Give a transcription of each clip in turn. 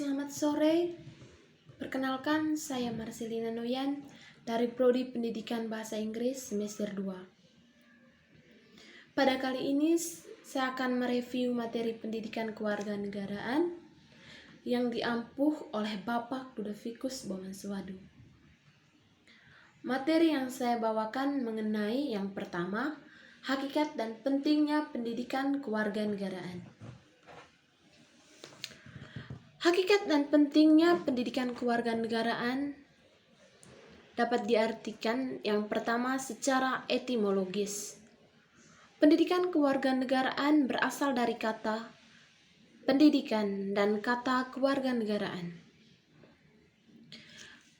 Selamat sore, perkenalkan saya Marcelina Noyan dari Prodi Pendidikan Bahasa Inggris semester 2. Pada kali ini saya akan mereview materi pendidikan kewarganegaraan yang diampuh oleh Bapak Ludovikus Bomanswadu. Materi yang saya bawakan mengenai yang pertama, hakikat dan pentingnya pendidikan kewarganegaraan. Hakikat dan pentingnya pendidikan kewarganegaraan dapat diartikan yang pertama secara etimologis. Pendidikan kewarganegaraan berasal dari kata pendidikan dan kata kewarganegaraan.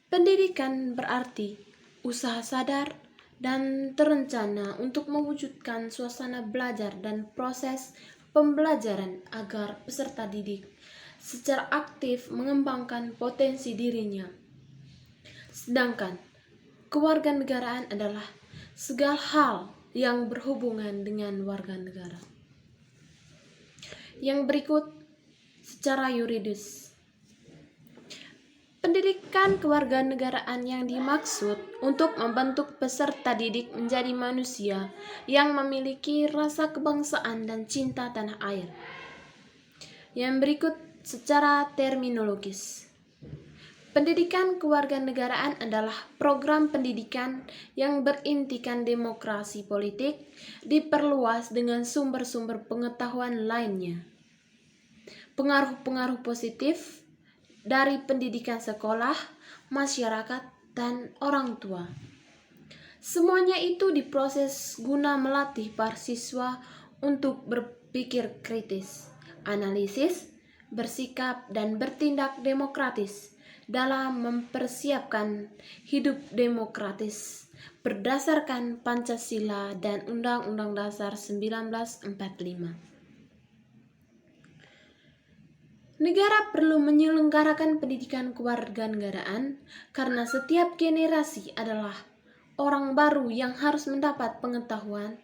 Pendidikan berarti usaha sadar dan terencana untuk mewujudkan suasana belajar dan proses pembelajaran agar peserta didik secara aktif mengembangkan potensi dirinya. Sedangkan kewarganegaraan adalah segala hal yang berhubungan dengan warga negara. Yang berikut secara yuridis. Pendidikan kewarganegaraan yang dimaksud untuk membentuk peserta didik menjadi manusia yang memiliki rasa kebangsaan dan cinta tanah air. Yang berikut secara terminologis. Pendidikan kewarganegaraan adalah program pendidikan yang berintikan demokrasi politik diperluas dengan sumber-sumber pengetahuan lainnya. Pengaruh-pengaruh positif dari pendidikan sekolah, masyarakat, dan orang tua. Semuanya itu diproses guna melatih para siswa untuk berpikir kritis, analisis, bersikap, dan bertindak demokratis dalam mempersiapkan hidup demokratis berdasarkan Pancasila dan Undang-Undang Dasar 1945. Negara perlu menyelenggarakan pendidikan kewarganegaraan karena setiap generasi adalah orang baru yang harus mendapat pengetahuan,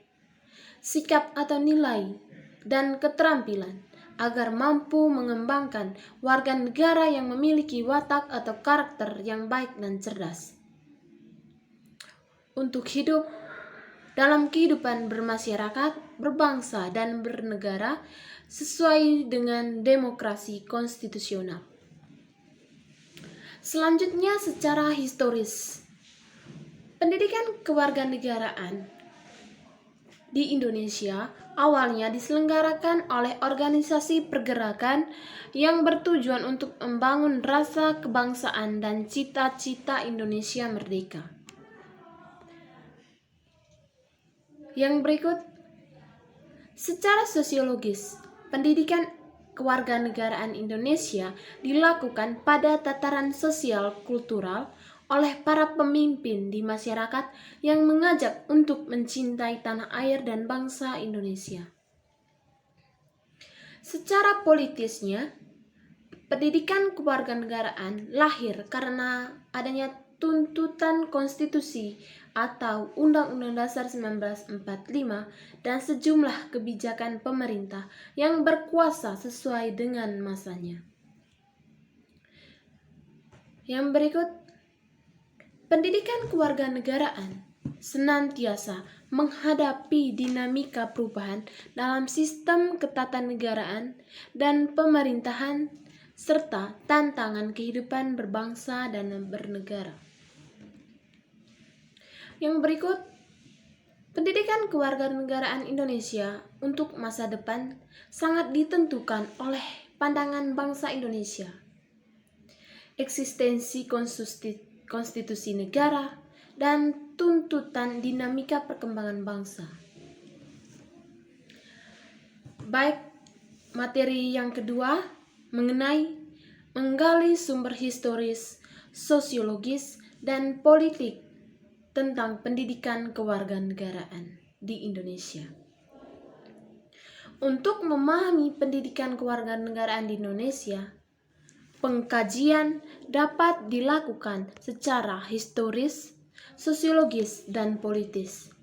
sikap atau nilai, dan keterampilan agar mampu mengembangkan warga negara yang memiliki watak atau karakter yang baik dan cerdas. Untuk hidup dalam kehidupan bermasyarakat, berbangsa, dan bernegara sesuai dengan demokrasi konstitusional. Selanjutnya secara historis. Pendidikan kewarganegaraan di Indonesia awalnya diselenggarakan oleh organisasi pergerakan yang bertujuan untuk membangun rasa kebangsaan dan cita-cita Indonesia merdeka. Yang berikut, secara sosiologis, pendidikan kewarganegaraan Indonesia dilakukan pada tataran sosial kultural oleh para pemimpin di masyarakat yang mengajak untuk mencintai tanah air dan bangsa Indonesia. Secara politisnya, pendidikan kewarganegaraan lahir karena adanya tuntutan konstitusi atau Undang-Undang Dasar 1945 dan sejumlah kebijakan pemerintah yang berkuasa sesuai dengan masanya. Yang berikut, pendidikan kewarganegaraan senantiasa menghadapi dinamika perubahan dalam sistem ketatanegaraan dan pemerintahan serta tantangan kehidupan berbangsa dan bernegara. Yang berikut, pendidikan kewarganegaraan Indonesia untuk masa depan sangat ditentukan oleh pandangan bangsa Indonesia, eksistensi konstitusi negara, dan tuntutan dinamika perkembangan bangsa. Baik, materi yang kedua mengenai menggali sumber historis, sosiologis, dan politik tentang pendidikan kewarganegaraan di Indonesia. Untuk memahami pendidikan kewarganegaraan di Indonesia, pengkajian dapat dilakukan secara historis, sosiologis, dan politis.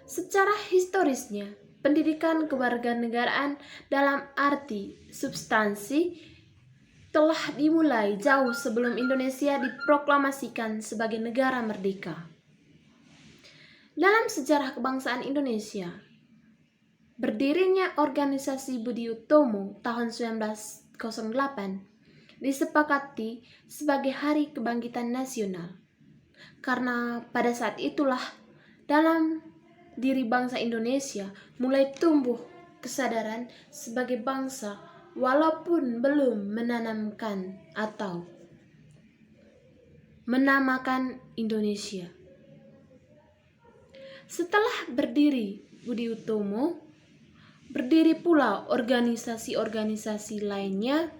Secara historisnya, pendidikan kewarganegaraan dalam arti substansi telah dimulai jauh sebelum Indonesia diproklamasikan sebagai negara merdeka. Dalam sejarah kebangsaan Indonesia, berdirinya organisasi Budi Utomo tahun 1908 disepakati sebagai Hari Kebangkitan Nasional, karena pada saat itulah dalam diri bangsa Indonesia mulai tumbuh kesadaran sebagai bangsa walaupun belum menanamkan atau menamakan Indonesia. Setelah berdiri Budi Utomo, berdiri pula organisasi-organisasi lainnya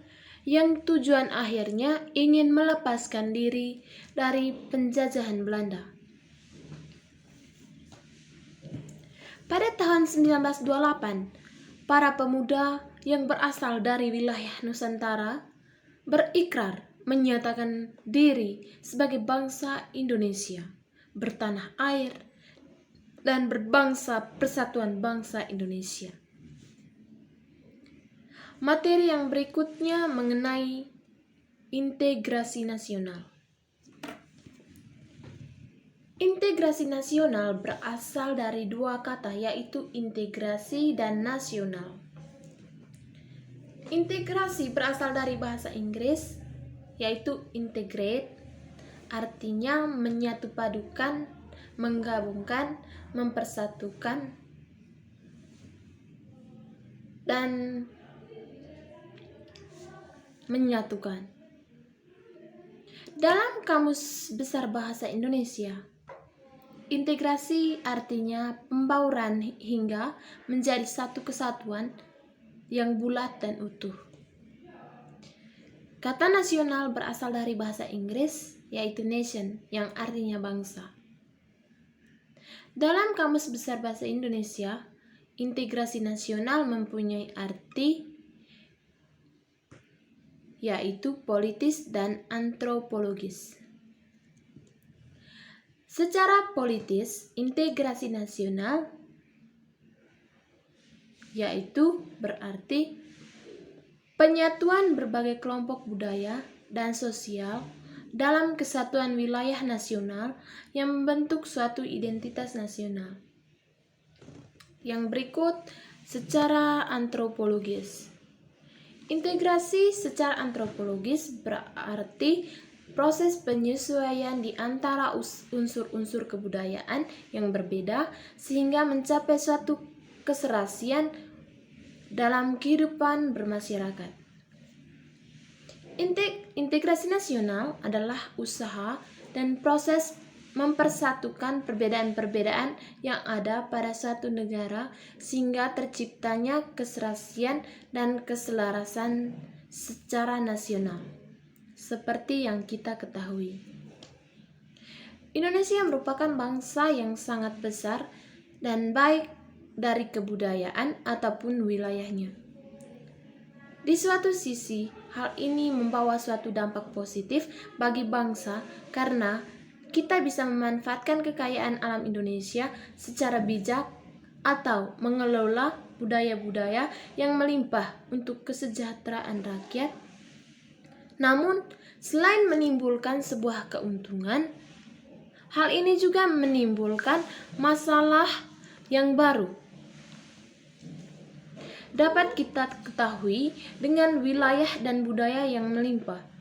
yang tujuan akhirnya ingin melepaskan diri dari penjajahan Belanda. Pada tahun 1928, para pemuda yang berasal dari wilayah Nusantara berikrar menyatakan diri sebagai bangsa Indonesia, bertanah air, dan berbangsa Persatuan Bangsa Indonesia. Materi yang berikutnya mengenai integrasi nasional. Integrasi nasional berasal dari dua kata, yaitu integrasi dan nasional. Integrasi berasal dari bahasa Inggris, yaitu integrate, artinya menyatupadukan, menggabungkan, mempersatukan, dan menyatukan. Dalam Kamus Besar Bahasa Indonesia, integrasi artinya pembauran hingga menjadi satu kesatuan yang bulat dan utuh. Kata nasional berasal dari bahasa Inggris, yaitu nation, yang artinya bangsa. Dalam Kamus Besar Bahasa Indonesia, integrasi nasional mempunyai arti yaitu politis dan antropologis. Secara politis, integrasi nasional yaitu berarti penyatuan berbagai kelompok budaya dan sosial dalam kesatuan wilayah nasional yang membentuk suatu identitas nasional. Yang berikut secara antropologis. Integrasi secara antropologis berarti proses penyesuaian di antara unsur-unsur kebudayaan yang berbeda sehingga mencapai suatu keserasian dalam kehidupan bermasyarakat. Integrasi nasional adalah usaha dan proses mempersatukan perbedaan-perbedaan yang ada pada suatu negara sehingga terciptanya keserasian dan keselarasan secara nasional. Seperti yang kita ketahui, Indonesia merupakan bangsa yang sangat besar dan baik dari kebudayaan ataupun wilayahnya. Di suatu sisi, hal ini membawa suatu dampak positif bagi bangsa karena kita bisa memanfaatkan kekayaan alam Indonesia secara bijak atau mengelola budaya-budaya yang melimpah untuk kesejahteraan rakyat. Namun, selain menimbulkan sebuah keuntungan, hal ini juga menimbulkan masalah yang baru. Dapat kita ketahui dengan wilayah dan budaya yang melimpah.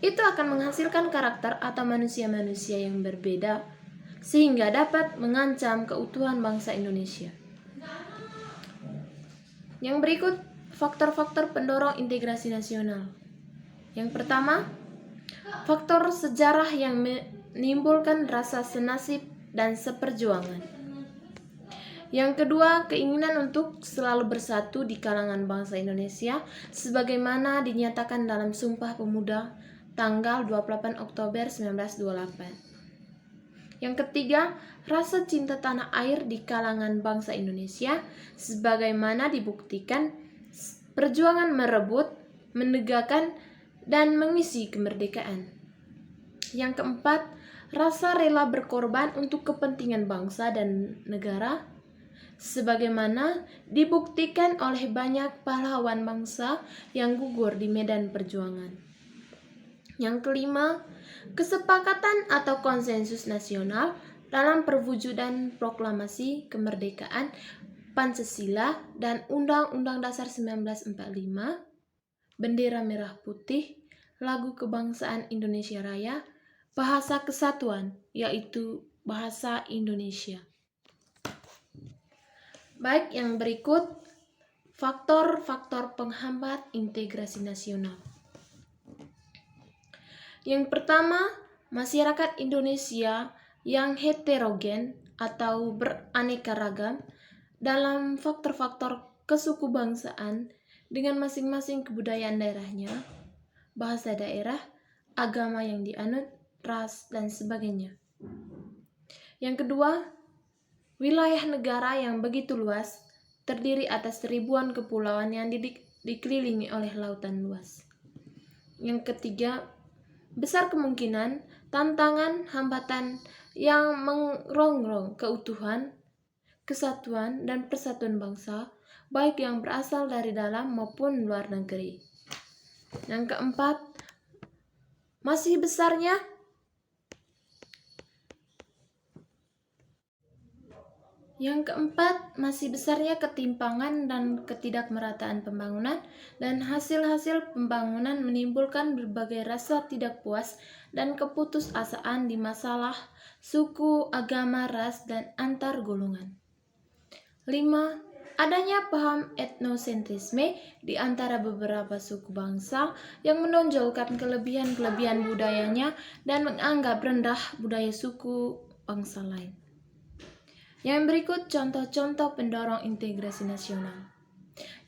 Itu akan menghasilkan karakter atau manusia-manusia yang berbeda, sehingga dapat mengancam keutuhan bangsa Indonesia. Yang berikut, faktor-faktor pendorong integrasi nasional. Yang pertama, faktor sejarah yang menimbulkan rasa senasib dan seperjuangan. Yang kedua, keinginan untuk selalu bersatu di kalangan bangsa Indonesia sebagaimana dinyatakan dalam Sumpah Pemuda tanggal 28 Oktober 1928. Yang ketiga, rasa cinta tanah air di kalangan bangsa Indonesia sebagaimana dibuktikan perjuangan merebut, menegakkan, dan mengisi kemerdekaan. Yang keempat, rasa rela berkorban untuk kepentingan bangsa dan negara. sebagaimana dibuktikan oleh banyak pahlawan bangsa yang gugur di medan perjuangan. Yang kelima, kesepakatan atau konsensus nasional dalam perwujudan proklamasi kemerdekaan Pancasila dan Undang-Undang Dasar 1945, bendera merah putih, lagu kebangsaan Indonesia Raya, bahasa kesatuan, yaitu bahasa Indonesia. Baik, yang berikut faktor-faktor penghambat integrasi nasional. Yang pertama, masyarakat Indonesia yang heterogen atau beraneka ragam dalam faktor-faktor kesukubangsaan dengan masing-masing kebudayaan daerahnya, bahasa daerah, agama yang dianut, ras, dan sebagainya. Yang kedua, wilayah negara yang begitu luas, terdiri atas ribuan kepulauan yang dikelilingi oleh lautan luas. Yang ketiga, besar kemungkinan tantangan, hambatan yang merongrong keutuhan, kesatuan, dan persatuan bangsa, baik yang berasal dari dalam maupun luar negeri. Yang keempat, masih besarnya ketimpangan dan ketidakmerataan pembangunan, dan hasil-hasil pembangunan menimbulkan berbagai rasa tidak puas dan keputusasaan di masalah suku, agama, ras, dan antar golongan. 5. Adanya paham etnosentrisme di antara beberapa suku bangsa yang menonjolkan kelebihan-kelebihan budayanya dan menganggap rendah budaya suku bangsa lain. Yang berikut contoh-contoh pendorong integrasi nasional.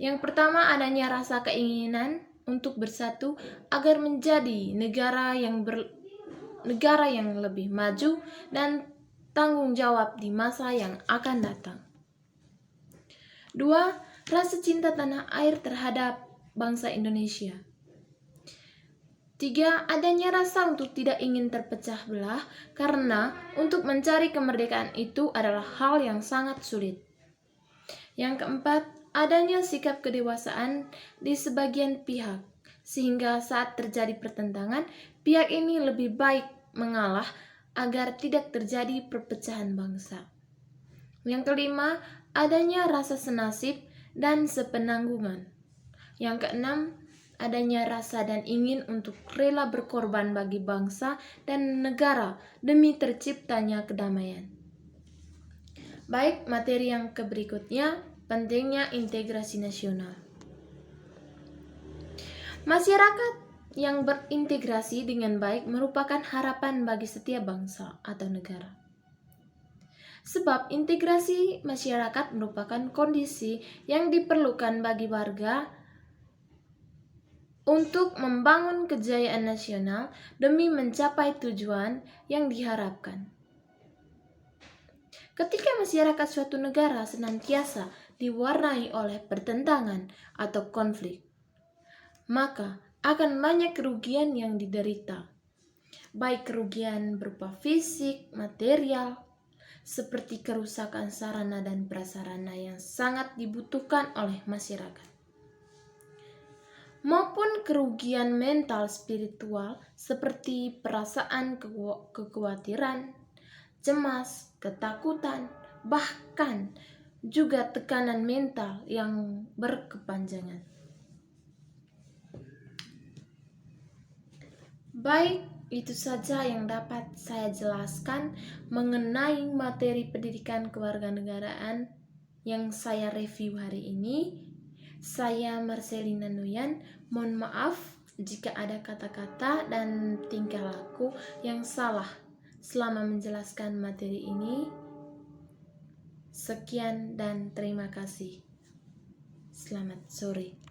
Yang pertama, adanya rasa keinginan untuk bersatu agar menjadi negara yang lebih maju dan tanggung jawab di masa yang akan datang. 2. Rasa cinta tanah air terhadap bangsa Indonesia. 3. Adanya rasa untuk tidak ingin terpecah belah karena untuk mencari kemerdekaan itu adalah hal yang sangat sulit. Yang keempat, adanya sikap kedewasaan di sebagian pihak sehingga saat terjadi pertentangan, pihak ini lebih baik mengalah agar tidak terjadi perpecahan bangsa. Yang kelima, adanya rasa senasib dan sepenanggungan. Yang keenam, adanya rasa dan ingin untuk rela berkorban bagi bangsa dan negara demi terciptanya kedamaian. Baik, materi yang berikutnya, pentingnya integrasi nasional. Masyarakat yang berintegrasi dengan baik merupakan harapan bagi setiap bangsa atau negara. Sebab integrasi masyarakat merupakan kondisi yang diperlukan bagi warga untuk membangun kejayaan nasional demi mencapai tujuan yang diharapkan. Ketika masyarakat suatu negara senantiasa diwarnai oleh pertentangan atau konflik, maka akan banyak kerugian yang diderita, baik kerugian berupa fisik, material, seperti kerusakan sarana dan prasarana yang sangat dibutuhkan oleh masyarakat, maupun kerugian mental spiritual seperti perasaan kekhawatiran, cemas, ketakutan, bahkan juga tekanan mental yang berkepanjangan. Baik, itu saja yang dapat saya jelaskan mengenai materi pendidikan kewarganegaraan yang saya review hari ini. Saya Marcelina Nuyan, mohon maaf jika ada kata-kata dan tingkah laku yang salah selama menjelaskan materi ini. Sekian dan terima kasih. Selamat sore.